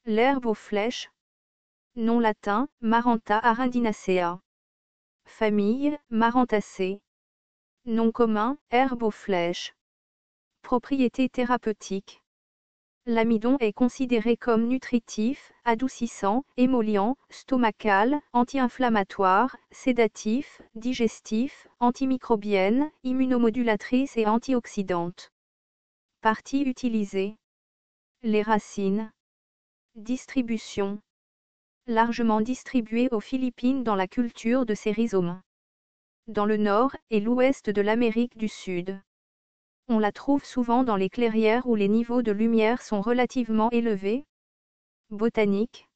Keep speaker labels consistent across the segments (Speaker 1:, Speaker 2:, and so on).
Speaker 1: L'herbe aux flèches. Nom latin, Maranta arundinacea. Famille, Marantacées. Nom commun, herbe aux flèches. Propriétés thérapeutiques. L'amidon est considéré comme nutritif, adoucissant, émollient, stomacal, anti-inflammatoire, sédatif, digestif, antimicrobienne, immunomodulatrice et antioxydante. Parties utilisées. Les racines. Distribution. Largement distribuée aux Philippines dans la culture de ces rhizomes. Dans le nord et l'ouest de l'Amérique du Sud. On la trouve souvent dans les clairières où les niveaux de lumière sont relativement élevés. Botanique.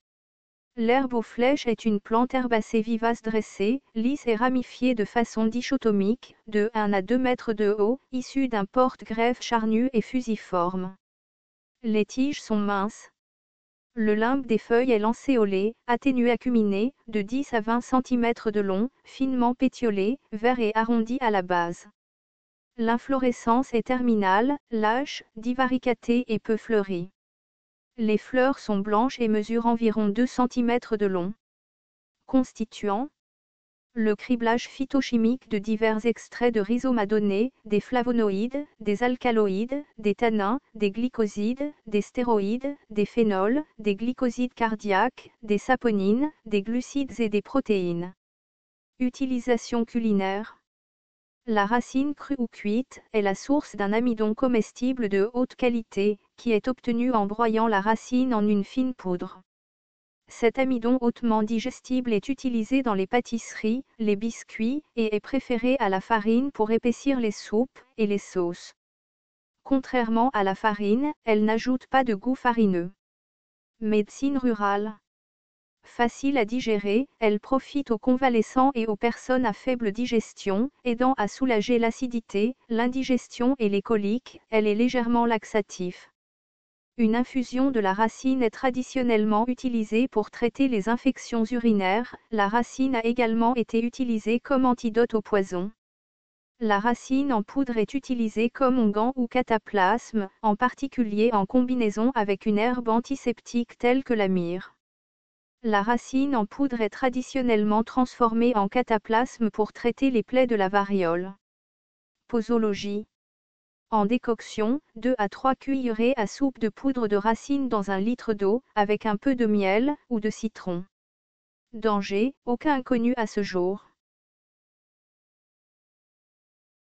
Speaker 1: L'herbe aux flèches est une plante herbacée vivace dressée, lisse et ramifiée de façon dichotomique, de 1 à 2 mètres de haut, issue d'un porte-greffe charnu et fusiforme. Les tiges sont minces. Le limbe des feuilles est lancéolé, atténué-acuminé, de 10 à 20 cm de long, finement pétiolé, vert et arrondi à la base. L'inflorescence est terminale, lâche, divaricatée et peu fleurie. Les fleurs sont blanches et mesurent environ 2 cm de long. Constituants. Le criblage phytochimique de divers extraits de rhizomes a donné des flavonoïdes, des alcaloïdes, des tannins, des glycosides, des stéroïdes, des phénols, des glycosides cardiaques, des saponines, des glucides et des protéines. Utilisation culinaire. La racine crue ou cuite est la source d'un amidon comestible de haute qualité, qui est obtenu en broyant la racine en une fine poudre. Cet amidon hautement digestible est utilisé dans les pâtisseries, les biscuits, et est préféré à la farine pour épaissir les soupes et les sauces. Contrairement à la farine, elle n'ajoute pas de goût farineux. Médecine rurale. Facile à digérer, elle profite aux convalescents et aux personnes à faible digestion, aidant à soulager l'acidité, l'indigestion et les coliques. Elle est légèrement laxatif. Une infusion de la racine est traditionnellement utilisée pour traiter les infections urinaires. La racine a également été utilisée comme antidote au poison. La racine en poudre est utilisée comme onguent ou cataplasme, en particulier en combinaison avec une herbe antiseptique telle que la myrrhe. La racine en poudre est traditionnellement transformée en cataplasme pour traiter les plaies de la variole. Posologie. En décoction, 2 à 3 cuillerées à soupe de poudre de racine dans 1 litre d'eau, avec un peu de miel ou de citron. Danger, aucun connu à ce jour.